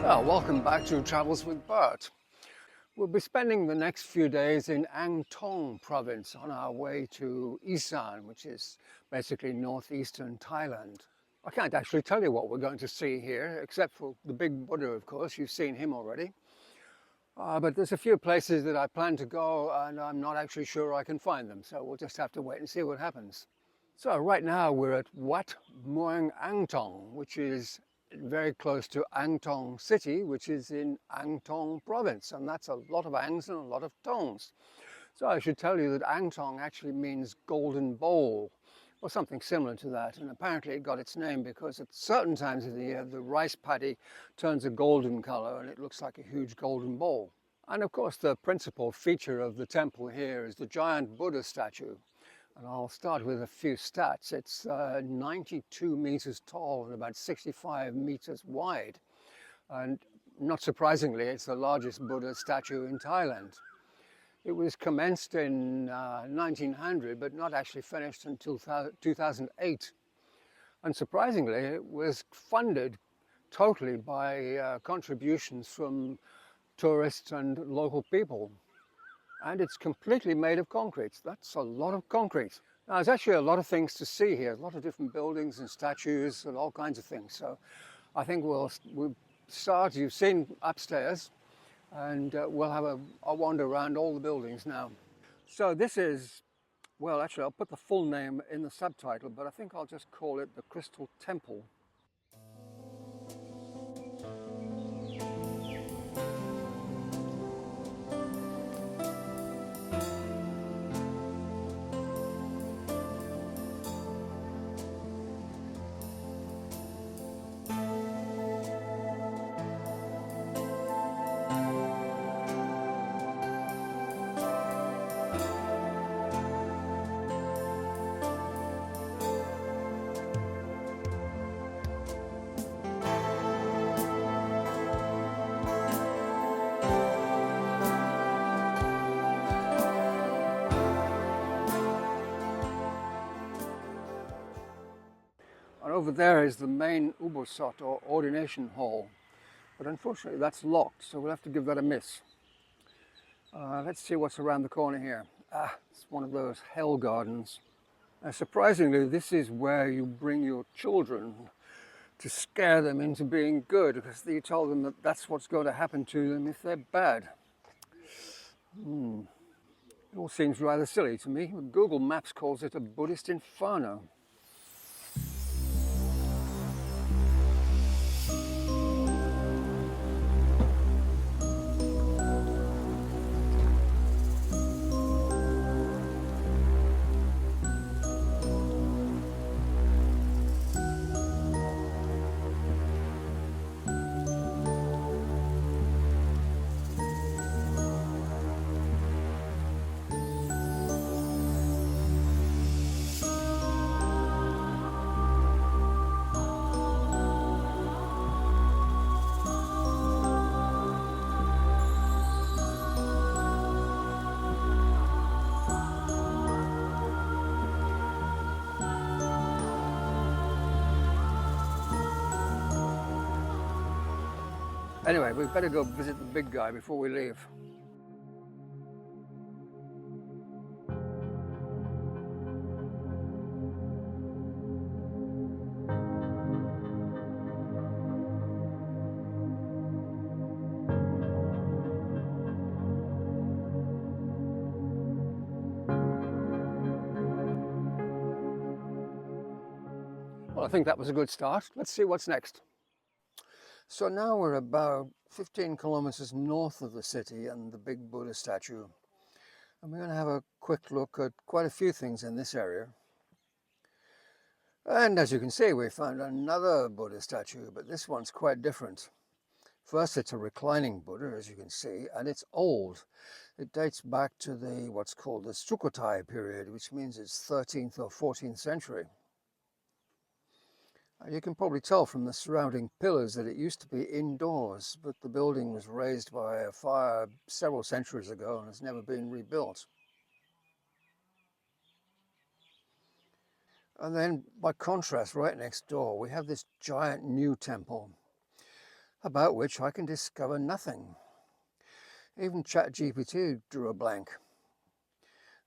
Welcome back to Travels with Bert. We'll be spending the next few days in Ang Thong Province on our way to Isan, which is basically northeastern Thailand. I can't actually tell you what we're going to see here, except for the big Buddha, of course. You've seen him already. But there's a few places that I plan to go and I'm not actually sure I can find them, so we'll just have to wait and see what happens. So right now we're at Wat Muang, which is very close to Ang Thong city, which is in Ang Thong Province, and that's a lot of Angs and a lot of Thongs. So I should tell you that Ang Thong actually means golden bowl, or something similar to that, and apparently it got its name because at certain times of the year the rice paddy turns a golden color and it looks like a huge golden bowl. And of course the principal feature of the temple here is the giant Buddha statue. And I'll start with a few stats. It's 92 meters tall and about 65 meters wide. And not surprisingly, it's the largest Buddha statue in Thailand. It was commenced in 1900, but not actually finished until 2008. And surprisingly, it was funded totally by contributions from tourists and local people. And it's completely made of concrete. That's a lot of concrete. Now, there's actually a lot of things to see here, a lot of different buildings and statues and all kinds of things. So I think we'll start, you've seen upstairs, and we'll have a wander around all the buildings now. So this is, well, actually, I'll put the full name in the subtitle, but I think I'll just call it the Crystal Temple. And over there is the main ubosot, or ordination hall. But unfortunately that's locked, so we'll have to give that a miss. Let's see what's around the corner here. It's one of those hell gardens. Surprisingly, this is where you bring your children to scare them into being good, because you tell them that that's what's going to happen to them if they're bad. It all seems rather silly to me. Google Maps calls it a Buddhist inferno. Anyway, we'd better go visit the big guy before we leave. Well, I think that was a good start. Let's see what's next. So now we're about 15 kilometers north of the city and the big Buddha statue. And we're going to have a quick look at quite a few things in this area. And as you can see, we found another Buddha statue, but this one's quite different. First, it's a reclining Buddha, as you can see, and it's old. It dates back to the what's called the Sukhothai period, which means it's 13th or 14th century. You can probably tell from the surrounding pillars that it used to be indoors, but the building was razed by a fire several centuries ago and has never been rebuilt. And then, by contrast, right next door, we have this giant new temple. about which I can discover nothing. Even ChatGPT drew a blank.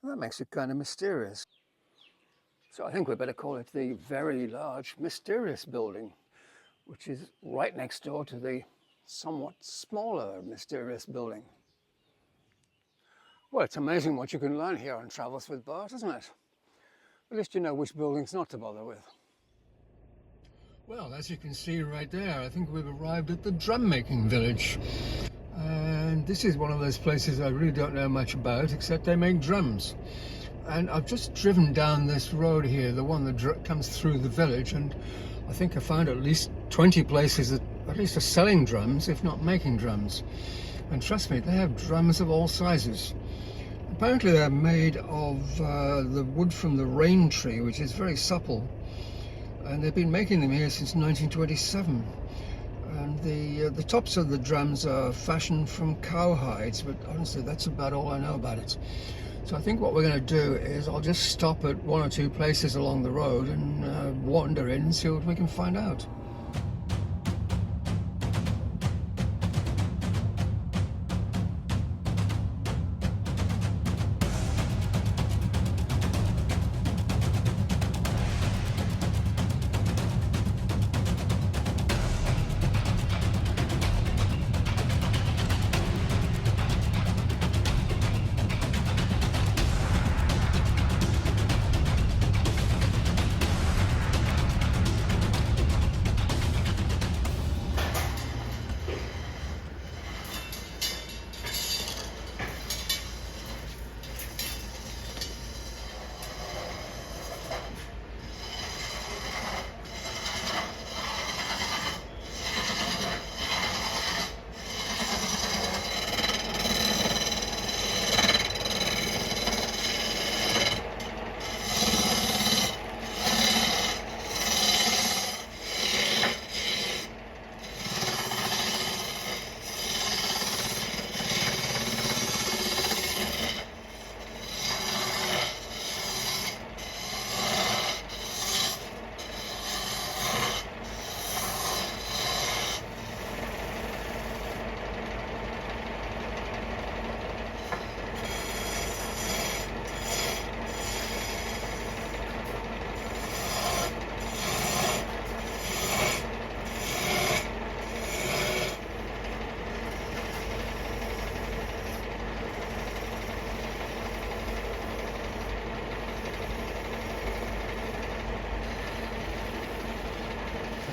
And that makes it kind of mysterious. So I think we better call it the Very Large Mysterious Building, which is right next door to the somewhat smaller Mysterious Building. Well, it's amazing what you can learn here on Travels with Bart, isn't it? At least you know which buildings not to bother with. Well, as you can see right there, I think we've arrived at the drum making village. And this is one of those places I really don't know much about, except they make drums. And I've just driven down this road here, the one that comes through the village, and I think I found at least 20 places that at least are selling drums, if not making drums. And trust me, they have drums of all sizes. Apparently they're made of the wood from the rain tree, which is very supple. And they've been making them here since 1927. And the tops of the drums are fashioned from cow hides, but honestly, that's about all I know about it. So I think what we're going to do is I'll just stop at one or two places along the road and wander in and see what we can find out.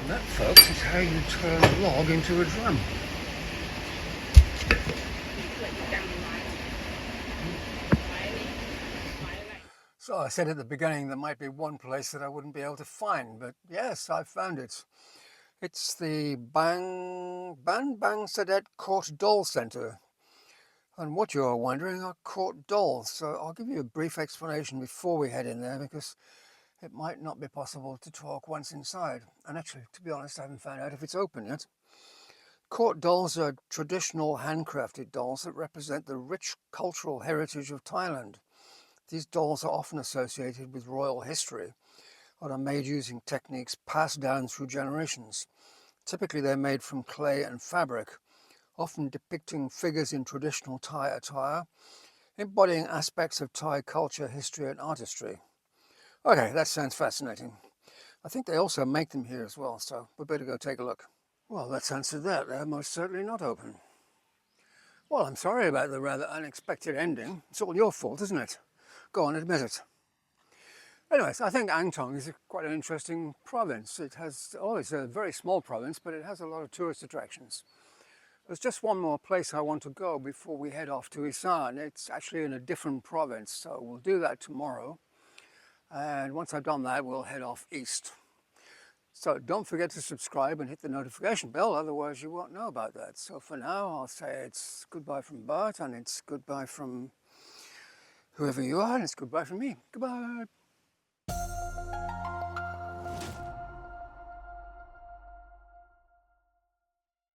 And that, folks, is how you turn a log into a drum. So I said at the beginning there might be one place that I wouldn't be able to find, but yes, I found it. It's the Ban Sadet Court Doll Centre. And what you're wondering are court dolls. So I'll give you a brief explanation before we head in there, because it might not be possible to talk once inside. And actually, to be honest, I haven't found out if it's open yet. Court dolls are traditional handcrafted dolls that represent the rich cultural heritage of Thailand. These dolls are often associated with royal history and are made using techniques passed down through generations. Typically, they're made from clay and fabric, often depicting figures in traditional Thai attire, embodying aspects of Thai culture, history, and artistry. Okay, that sounds fascinating. I think they also make them here as well, so we better go take a look. Well, let's answer that. They're most certainly not open. Well, I'm sorry about the rather unexpected ending. It's all your fault, isn't it? Go on, admit it. Anyways, I think Ang Thong is quite an interesting province. It's a very small province, but it has a lot of tourist attractions. There's just one more place I want to go before we head off to Isan. It's actually in a different province, so we'll do that tomorrow. And once I've done that, we'll head off east. So don't forget to subscribe and hit the notification bell, otherwise you won't know about that. So for now, I'll say it's goodbye from Bart, and it's goodbye from whoever you are, and it's goodbye from me. Goodbye.